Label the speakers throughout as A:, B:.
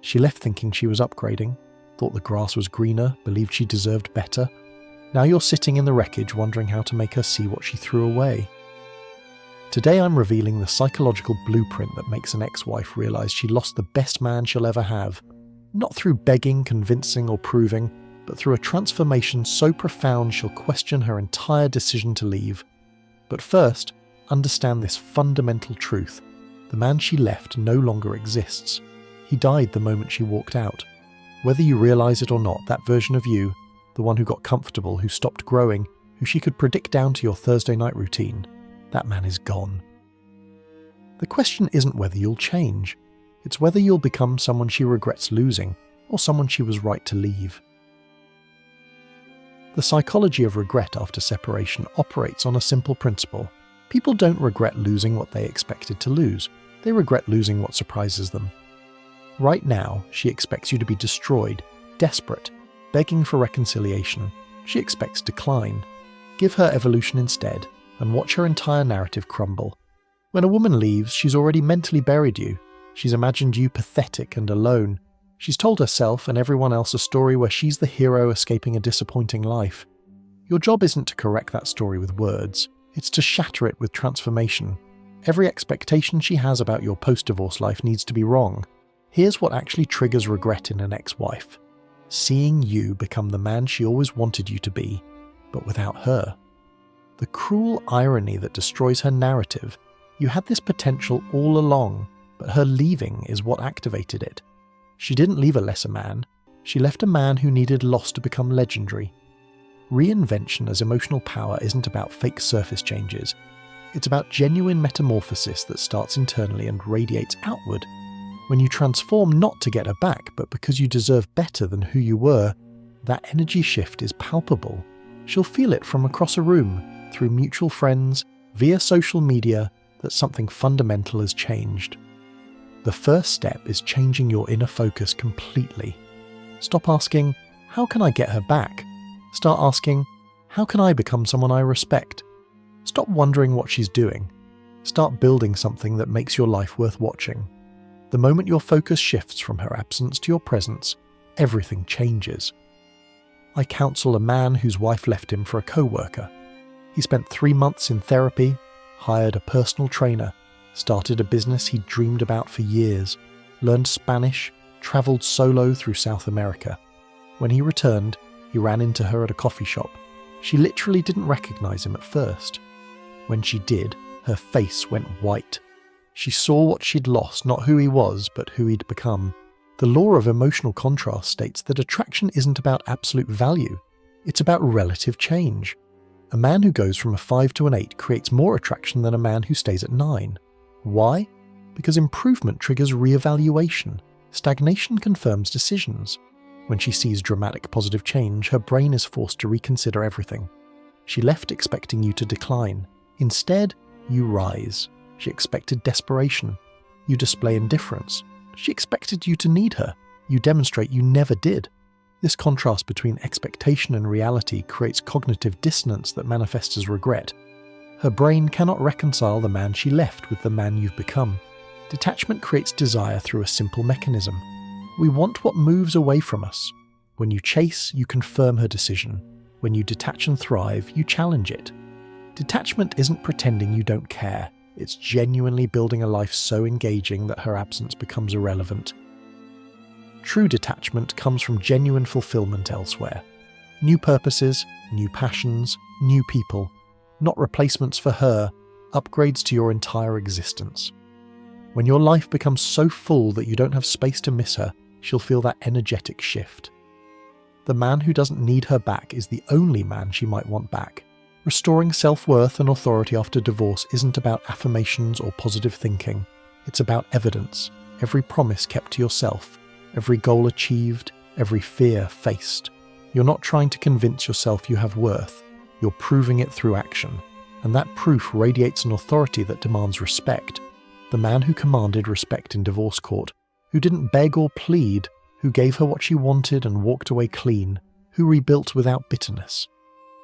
A: She left thinking she was upgrading, thought the grass was greener, believed she deserved better. Now you're sitting in the wreckage wondering how to make her see what she threw away. Today I'm revealing the psychological blueprint that makes an ex-wife realize she lost the best man she'll ever have, not through begging, convincing, or proving, but through a transformation so profound she'll question her entire decision to leave. But first, understand this fundamental truth. The man she left no longer exists. He died the moment she walked out. Whether you realize it or not, that version of you, the one who got comfortable, who stopped growing, who she could predict down to your Thursday night routine, that man is gone. The question isn't whether you'll change. It's whether you'll become someone she regrets losing, or someone she was right to leave. The psychology of regret after separation operates on a simple principle. People don't regret losing what they expected to lose. They regret losing what surprises them. Right now, she expects you to be destroyed, desperate, begging for reconciliation. She expects decline. Give her evolution instead, and watch her entire narrative crumble. When a woman leaves, she's already mentally buried you. She's imagined you pathetic and alone. She's told herself and everyone else a story where she's the hero escaping a disappointing life. Your job isn't to correct that story with words. It's to shatter it with transformation. Every expectation she has about your post-divorce life needs to be wrong. Here's what actually triggers regret in an ex-wife. Seeing you become the man she always wanted you to be, but without her. The cruel irony that destroys her narrative. You had this potential all along, but her leaving is what activated it. She didn't leave a lesser man. She left a man who needed loss to become legendary. Reinvention as emotional power isn't about fake surface changes. It's about genuine metamorphosis that starts internally and radiates outward. When you transform not to get her back, but because you deserve better than who you were, that energy shift is palpable. She'll feel it from across a room, through mutual friends, via social media, that something fundamental has changed. The first step is changing your inner focus completely. Stop asking, how can I get her back? Start asking, how can I become someone I respect? Stop wondering what she's doing. Start building something that makes your life worth watching. The moment your focus shifts from her absence to your presence, everything changes. I counsel a man whose wife left him for a co-worker. He spent 3 months in therapy, hired a personal trainer, started a business he'd dreamed about for years, learned Spanish, travelled solo through South America. When he returned, he ran into her at a coffee shop. She literally didn't recognize him at first. When she did, her face went white. She saw what she'd lost, not who he was, but who he'd become. The law of emotional contrast states that attraction isn't about absolute value. It's about relative change. A man who goes from a 5 to an 8 creates more attraction than a man who stays at 9. Why? Because improvement triggers re-evaluation. Stagnation confirms decisions. When she sees dramatic positive change, her brain is forced to reconsider everything. She left expecting you to decline. Instead, you rise. She expected desperation. You display indifference. She expected you to need her. You demonstrate you never did. This contrast between expectation and reality creates cognitive dissonance that manifests as regret. Her brain cannot reconcile the man she left with the man you've become. Detachment creates desire through a simple mechanism. We want what moves away from us. When you chase, you confirm her decision. When you detach and thrive, you challenge it. Detachment isn't pretending you don't care. It's genuinely building a life so engaging that her absence becomes irrelevant. True detachment comes from genuine fulfillment elsewhere. New purposes, new passions, new people. Not replacements for her, upgrades to your entire existence. When your life becomes so full that you don't have space to miss her, she'll feel that energetic shift. The man who doesn't need her back is the only man she might want back. Restoring self-worth and authority after divorce isn't about affirmations or positive thinking. It's about evidence, every promise kept to yourself, every goal achieved, every fear faced. You're not trying to convince yourself you have worth. You're proving it through action, and that proof radiates an authority that demands respect. The man who commanded respect in divorce court, who didn't beg or plead, who gave her what she wanted and walked away clean, who rebuilt without bitterness.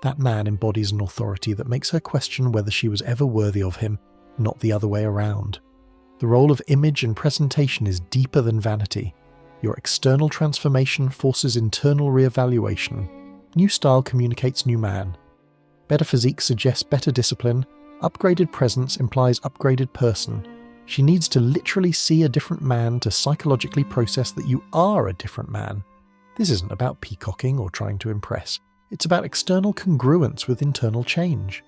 A: That man embodies an authority that makes her question whether she was ever worthy of him, not the other way around. The role of image and presentation is deeper than vanity. Your external transformation forces internal reevaluation. New style communicates new man. Better physique suggests better discipline. Upgraded presence implies upgraded person. She needs to literally see a different man to psychologically process that you are a different man. This isn't about peacocking or trying to impress. It's about external congruence with internal change.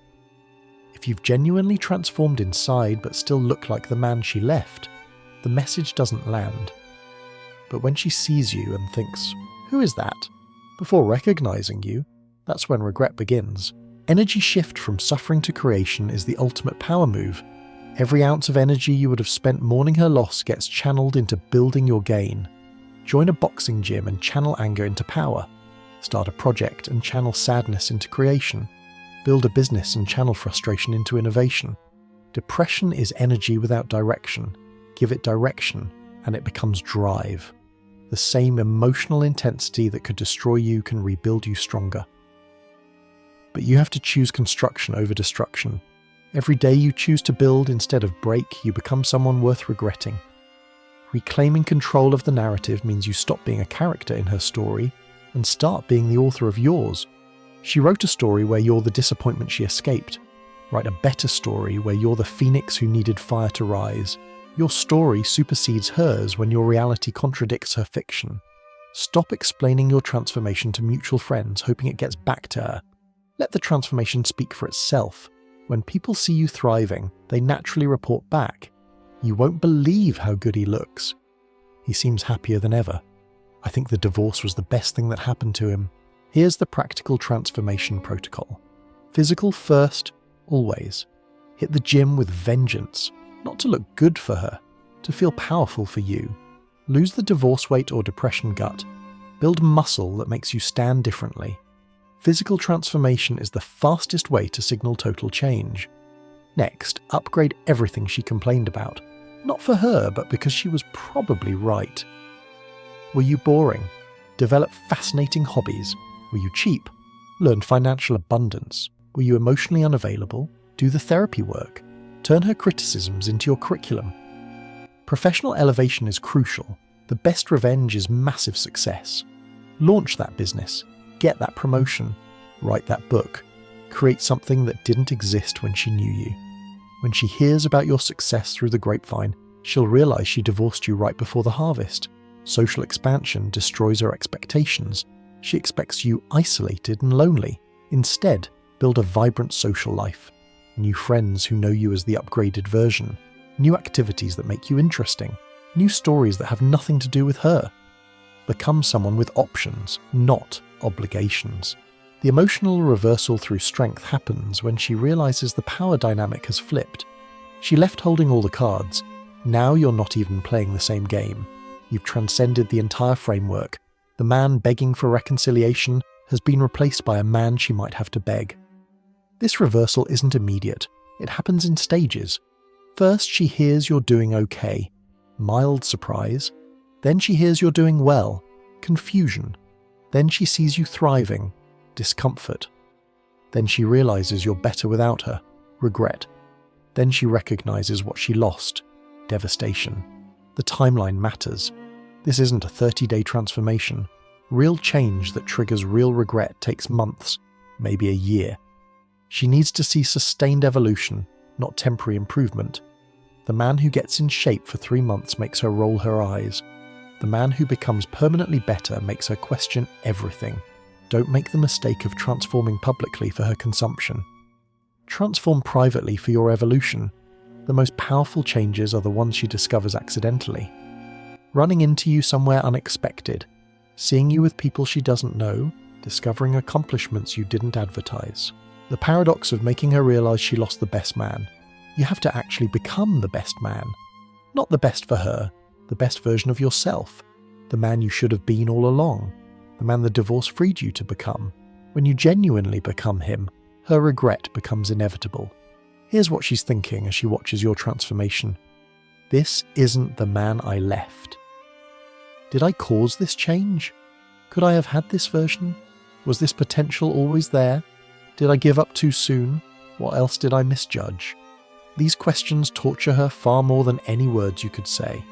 A: If you've genuinely transformed inside but still look like the man she left, the message doesn't land. But when she sees you and thinks, "Who is that?" before recognizing you, that's when regret begins. Energy shift from suffering to creation is the ultimate power move. Every ounce of energy you would have spent mourning her loss gets channeled into building your gain. Join a boxing gym and channel anger into power. Start a project and channel sadness into creation. Build a business and channel frustration into innovation. Depression is energy without direction. Give it direction, and it becomes drive. The same emotional intensity that could destroy you can rebuild you stronger. But you have to choose construction over destruction. Every day you choose to build instead of break, you become someone worth regretting. Reclaiming control of the narrative means you stop being a character in her story and start being the author of yours. She wrote a story where you're the disappointment she escaped. Write a better story where you're the phoenix who needed fire to rise. Your story supersedes hers when your reality contradicts her fiction. Stop explaining your transformation to mutual friends, hoping it gets back to her. Let the transformation speak for itself. When people see you thriving, they naturally report back. You won't believe how good he looks. He seems happier than ever. I think the divorce was the best thing that happened to him. Here's the practical transformation protocol. Physical first, always. Hit the gym with vengeance, not to look good for her, to feel powerful for you. Lose the divorce weight or depression gut. Build muscle that makes you stand differently. Physical transformation is the fastest way to signal total change. Next, upgrade everything she complained about. Not for her, but because she was probably right. Were you boring? Develop fascinating hobbies. Were you cheap? Learn financial abundance. Were you emotionally unavailable? Do the therapy work. Turn her criticisms into your curriculum. Professional elevation is crucial. The best revenge is massive success. Launch that business. Get that promotion. Write that book. Create something that didn't exist when she knew you. When she hears about your success through the grapevine, she'll realize she divorced you right before the harvest. Social expansion destroys her expectations. She expects you isolated and lonely. Instead, build a vibrant social life. New friends who know you as the upgraded version. New activities that make you interesting. New stories that have nothing to do with her. Become someone with options, not obligations. The emotional reversal through strength happens when she realizes the power dynamic has flipped. She left holding all the cards. Now you're not even playing the same game. You've transcended the entire framework. The man begging for reconciliation has been replaced by a man she might have to beg. This reversal isn't immediate. It happens in stages. First, she hears you're doing okay. Mild surprise. Then she hears you're doing well. Confusion. Then she sees you thriving. Discomfort. Then she realizes you're better without her. Regret. Then she recognizes what she lost. Devastation. The timeline matters. This isn't a 30-day transformation. Real change that triggers real regret takes months, maybe a year. She needs to see sustained evolution, not temporary improvement. The man who gets in shape for 3 months makes her roll her eyes. The man who becomes permanently better makes her question everything. Don't make the mistake of transforming publicly for her consumption. Transform privately for your evolution. The most powerful changes are the ones she discovers accidentally. Running into you somewhere unexpected. Seeing you with people she doesn't know. Discovering accomplishments you didn't advertise. The paradox of making her realize she lost the best man. You have to actually become the best man. Not the best for her, the best version of yourself. The man you should have been all along. The man the divorce freed you to become. When you genuinely become him, her regret becomes inevitable. Here's what she's thinking as she watches your transformation. This isn't the man I left. Did I cause this change? Could I have had this version? Was this potential always there? Did I give up too soon? What else did I misjudge? These questions torture her far more than any words you could say.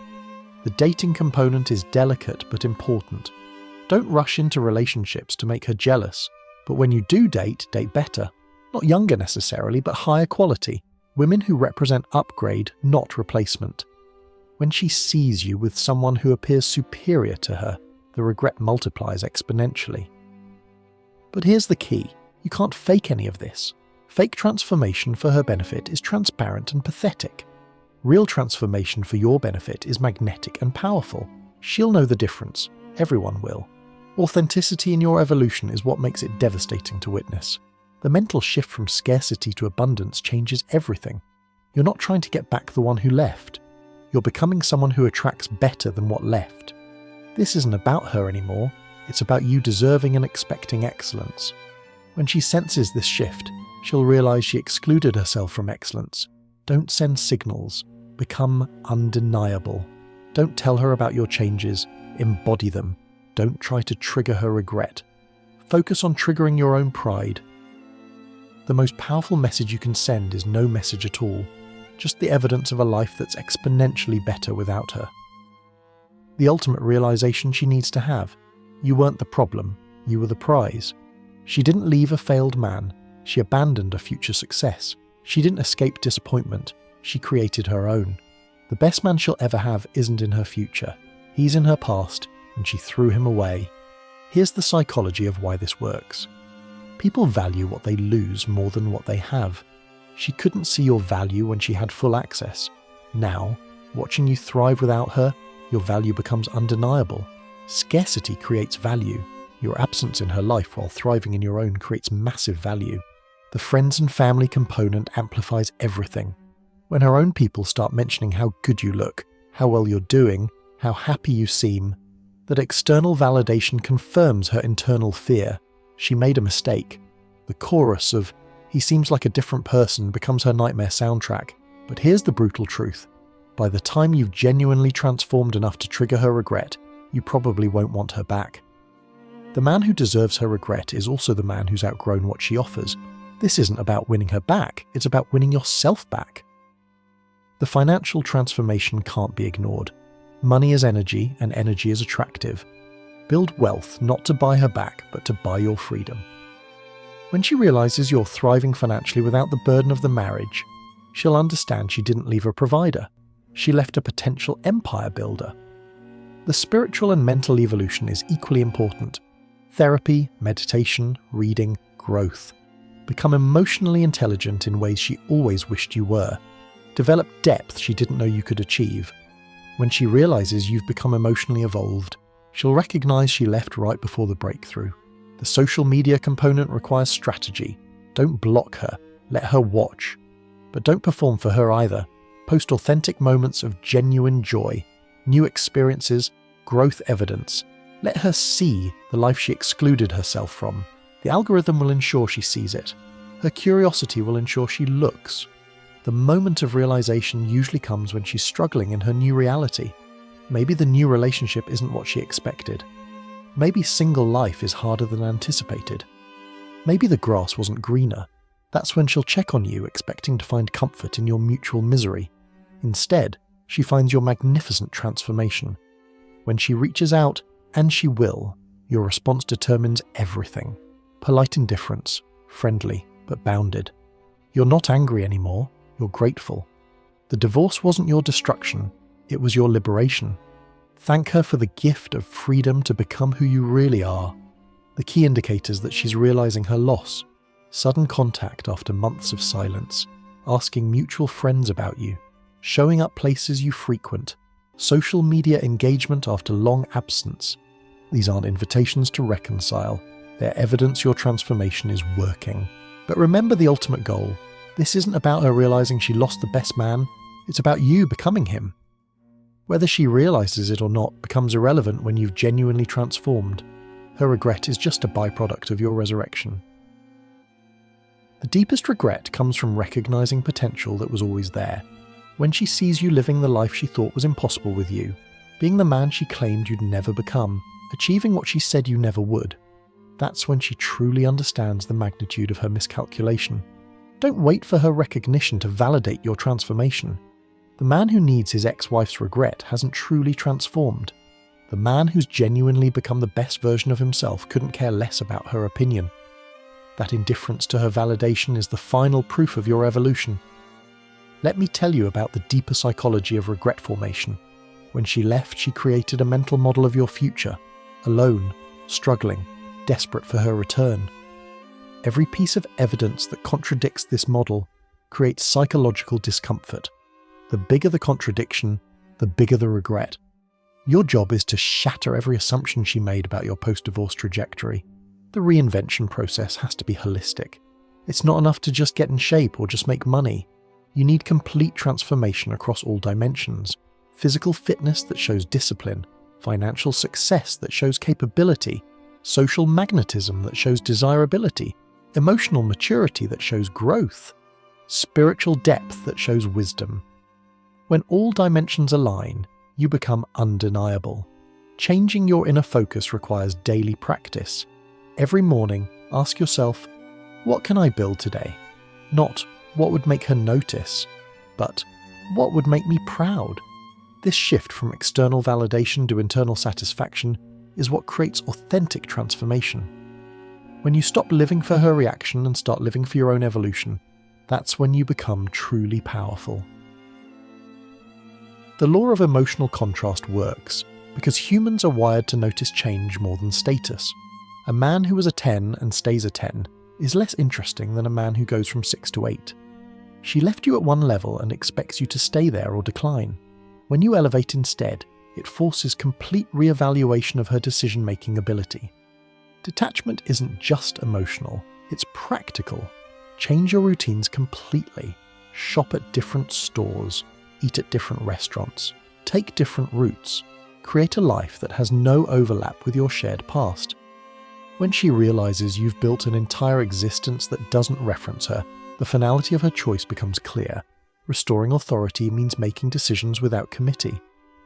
A: The dating component is delicate but important. Don't rush into relationships to make her jealous, but when you do date, date better. Not younger necessarily, but higher quality. Women who represent upgrade, not replacement. When she sees you with someone who appears superior to her, the regret multiplies exponentially. But here's the key. You can't fake any of this. Fake transformation for her benefit is transparent and pathetic. Real transformation for your benefit is magnetic and powerful. She'll know the difference. Everyone will. Authenticity in your evolution is what makes it devastating to witness. The mental shift from scarcity to abundance changes everything. You're not trying to get back the one who left. You're becoming someone who attracts better than what left. This isn't about her anymore. It's about you deserving and expecting excellence. When she senses this shift, she'll realize she excluded herself from excellence. Don't send signals. Become undeniable. Don't tell her about your changes. Embody them. Don't try to trigger her regret. Focus on triggering your own pride. The most powerful message you can send is no message at all. Just the evidence of a life that's exponentially better without her. The ultimate realization she needs to have. You weren't the problem. You were the prize. She didn't leave a failed man. She abandoned a future success. She didn't escape disappointment. She created her own. The best man she'll ever have isn't in her future. He's in her past, and she threw him away. Here's the psychology of why this works. People value what they lose more than what they have. She couldn't see your value when she had full access. Now, watching you thrive without her, your value becomes undeniable. Scarcity creates value. Your absence in her life while thriving in your own creates massive value. The friends and family component amplifies everything. When her own people start mentioning how good you look, how well you're doing, how happy you seem, that external validation confirms her internal fear. She made a mistake. The chorus of, "He seems like a different person," becomes her nightmare soundtrack. But here's the brutal truth. By the time you've genuinely transformed enough to trigger her regret, you probably won't want her back. The man who deserves her regret is also the man who's outgrown what she offers. This isn't about winning her back, it's about winning yourself back. The financial transformation can't be ignored. Money is energy, and energy is attractive. Build wealth not to buy her back, but to buy your freedom. When she realizes you're thriving financially without the burden of the marriage, she'll understand she didn't leave a provider. She left a potential empire builder. The spiritual and mental evolution is equally important. Therapy, meditation, reading, growth. Become emotionally intelligent in ways she always wished you were. Develop depth she didn't know you could achieve. When she realizes you've become emotionally evolved, she'll recognize she left right before the breakthrough. The social media component requires strategy. Don't block her, let her watch. But don't perform for her either. Post authentic moments of genuine joy, new experiences, growth evidence. Let her see the life she excluded herself from. The algorithm will ensure she sees it. Her curiosity will ensure she looks. The moment of realization usually comes when she's struggling in her new reality. Maybe the new relationship isn't what she expected. Maybe single life is harder than anticipated. Maybe the grass wasn't greener. That's when she'll check on you, expecting to find comfort in your mutual misery. Instead, she finds your magnificent transformation. When she reaches out, and she will, your response determines everything. Polite indifference, friendly, but bounded. You're not angry anymore, you're grateful. The divorce wasn't your destruction, it was your liberation. Thank her for the gift of freedom to become who you really are. The key indicators that she's realizing her loss. Sudden contact after months of silence, asking mutual friends about you, showing up places you frequent, social media engagement after long absence. These aren't invitations to reconcile, they're evidence your transformation is working. But remember the ultimate goal. This isn't about her realizing she lost the best man, it's about you becoming him. Whether she realizes it or not becomes irrelevant when you've genuinely transformed. Her regret is just a byproduct of your resurrection. The deepest regret comes from recognizing potential that was always there. When she sees you living the life she thought was impossible with you, being the man she claimed you'd never become, achieving what she said you never would, that's when she truly understands the magnitude of her miscalculation. Don't wait for her recognition to validate your transformation. The man who needs his ex-wife's regret hasn't truly transformed. The man who's genuinely become the best version of himself couldn't care less about her opinion. That indifference to her validation is the final proof of your evolution. Let me tell you about the deeper psychology of regret formation. When she left, she created a mental model of your future, alone, struggling, desperate for her return. Every piece of evidence that contradicts this model creates psychological discomfort. The bigger the contradiction, the bigger the regret. Your job is to shatter every assumption she made about your post-divorce trajectory. The reinvention process has to be holistic. It's not enough to just get in shape or just make money. You need complete transformation across all dimensions. Physical fitness that shows discipline, financial success that shows capability, social magnetism that shows desirability, emotional maturity that shows growth, spiritual depth that shows wisdom. When all dimensions align, you become undeniable. Changing your inner focus requires daily practice. Every morning, ask yourself, what can I build today? Not, what would make her notice? But, what would make me proud? This shift from external validation to internal satisfaction is what creates authentic transformation. When you stop living for her reaction and start living for your own evolution, that's when you become truly powerful. The law of emotional contrast works because humans are wired to notice change more than status. A man who is a 10 and stays a 10 is less interesting than a man who goes from 6 to 8. She left you at one level and expects you to stay there or decline. When you elevate instead, it forces complete re-evaluation of her decision-making ability. Detachment isn't just emotional, it's practical. Change your routines completely. Shop at different stores, eat at different restaurants, take different routes, create a life that has no overlap with your shared past. When she realizes you've built an entire existence that doesn't reference her, the finality of her choice becomes clear. Restoring authority means making decisions without committee.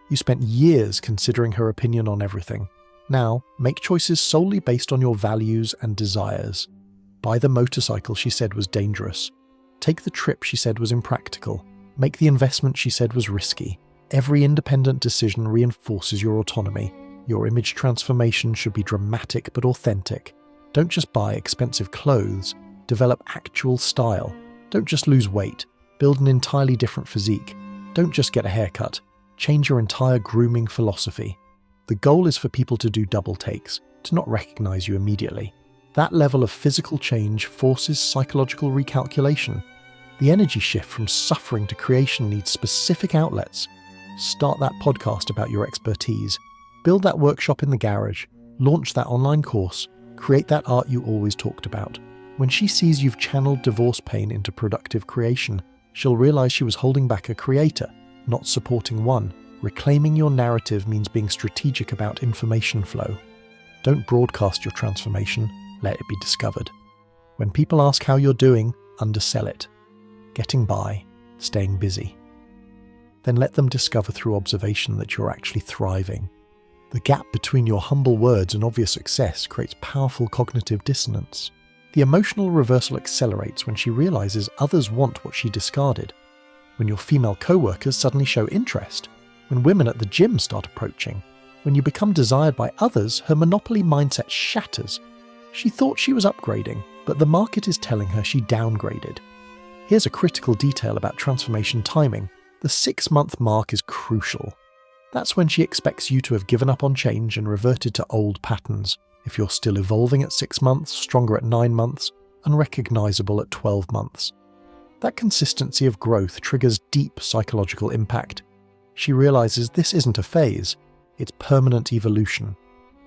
A: You spent years considering her opinion on everything. Now, make choices solely based on your values and desires. Buy the motorcycle she said was dangerous. Take the trip she said was impractical. Make the investment she said was risky. Every independent decision reinforces your autonomy. Your image transformation should be dramatic but authentic. Don't just buy expensive clothes, develop actual style. Don't just lose weight, build an entirely different physique. Don't just get a haircut, change your entire grooming philosophy. The goal is for people to do double takes, to not recognize you immediately. That level of physical change forces psychological recalculation. The energy shift from suffering to creation needs specific outlets. Start that podcast about your expertise. Build that workshop in the garage, launch that online course, create that art you always talked about. When she sees you've channeled divorce pain into productive creation, she'll realize she was holding back a creator, not supporting one. Reclaiming your narrative means being strategic about information flow. Don't broadcast your transformation, let it be discovered. When people ask how you're doing, undersell it. Getting by, staying busy. Then let them discover through observation that you're actually thriving. The gap between your humble words and obvious success creates powerful cognitive dissonance. The emotional reversal accelerates when she realizes others want what she discarded. When your female co-workers suddenly show interest. When women at the gym start approaching. When you become desired by others, her monopoly mindset shatters. She thought she was upgrading, but the market is telling her she downgraded. Here's a critical detail about transformation timing. The 6-month mark is crucial. That's when she expects you to have given up on change and reverted to old patterns. If you're still evolving at 6 months, stronger at 9 months, unrecognizable at 12 months. That consistency of growth triggers deep psychological impact. She realizes this isn't a phase, it's permanent evolution.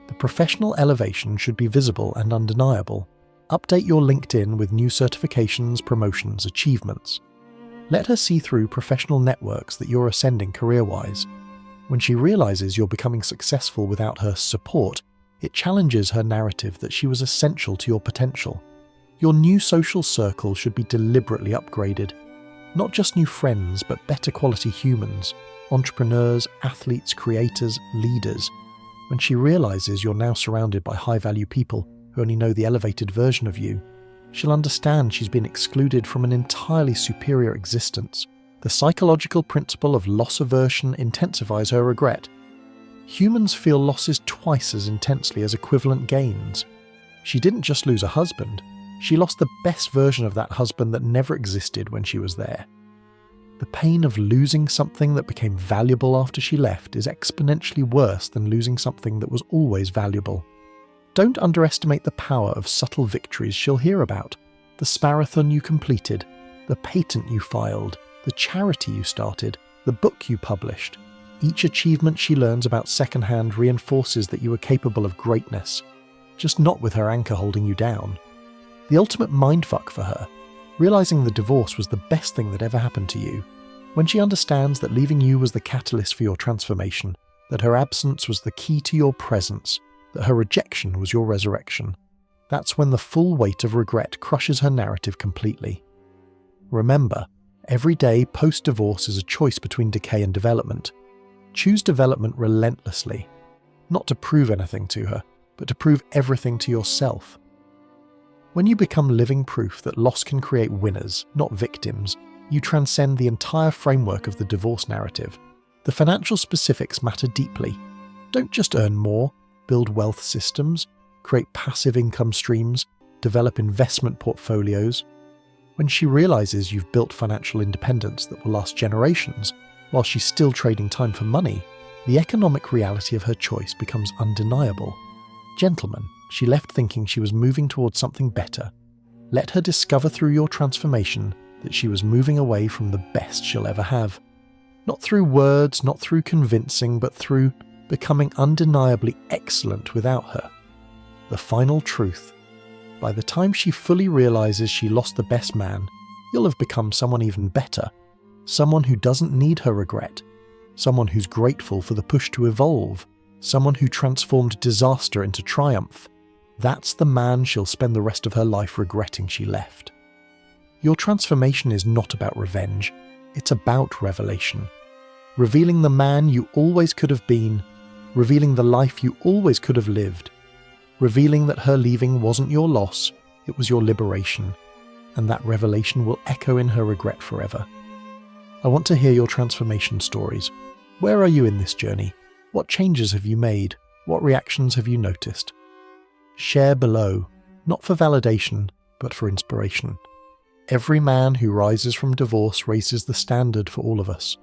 A: The professional elevation should be visible and undeniable. Update your LinkedIn with new certifications, promotions, achievements. Let her see through professional networks that you're ascending career-wise. When she realizes you're becoming successful without her support, it challenges her narrative that she was essential to your potential. Your new social circle should be deliberately upgraded. Not just new friends, but better quality humans, entrepreneurs, athletes, creators, leaders. When she realizes you're now surrounded by high-value people who only know the elevated version of you, she'll understand she's been excluded from an entirely superior existence. The psychological principle of loss aversion intensifies her regret. Humans feel losses twice as intensely as equivalent gains. She didn't just lose a husband, she lost the best version of that husband that never existed when she was there. The pain of losing something that became valuable after she left is exponentially worse than losing something that was always valuable. Don't underestimate the power of subtle victories she'll hear about. The Sparathon you completed, the patent you filed, the charity you started, the book you published. Each achievement she learns about secondhand reinforces that you are capable of greatness, just not with her anchor holding you down. The ultimate mindfuck for her, realizing the divorce was the best thing that ever happened to you, when she understands that leaving you was the catalyst for your transformation, that her absence was the key to your presence, that her rejection was your resurrection. That's when the full weight of regret crushes her narrative completely. Remember, every day post-divorce is a choice between decay and development. Choose development relentlessly, not to prove anything to her, but to prove everything to yourself. When you become living proof that loss can create winners, not victims, you transcend the entire framework of the divorce narrative. The financial specifics matter deeply. Don't just earn more, build wealth systems, create passive income streams, develop investment portfolios. When she realizes you've built financial independence that will last generations, while she's still trading time for money, the economic reality of her choice becomes undeniable. Gentlemen, she left thinking she was moving towards something better. Let her discover through your transformation that she was moving away from the best she'll ever have. Not through words, not through convincing, but through becoming undeniably excellent without her. The final truth. By the time she fully realizes she lost the best man, you'll have become someone even better. Someone who doesn't need her regret. Someone who's grateful for the push to evolve. Someone who transformed disaster into triumph. That's the man she'll spend the rest of her life regretting she left. Your transformation is not about revenge. It's about revelation. Revealing the man you always could have been. Revealing the life you always could have lived. Revealing that her leaving wasn't your loss, it was your liberation. And that revelation will echo in her regret forever. I want to hear your transformation stories. Where are you in this journey? What changes have you made? What reactions have you noticed? Share below, not for validation, but for inspiration. Every man who rises from divorce raises the standard for all of us.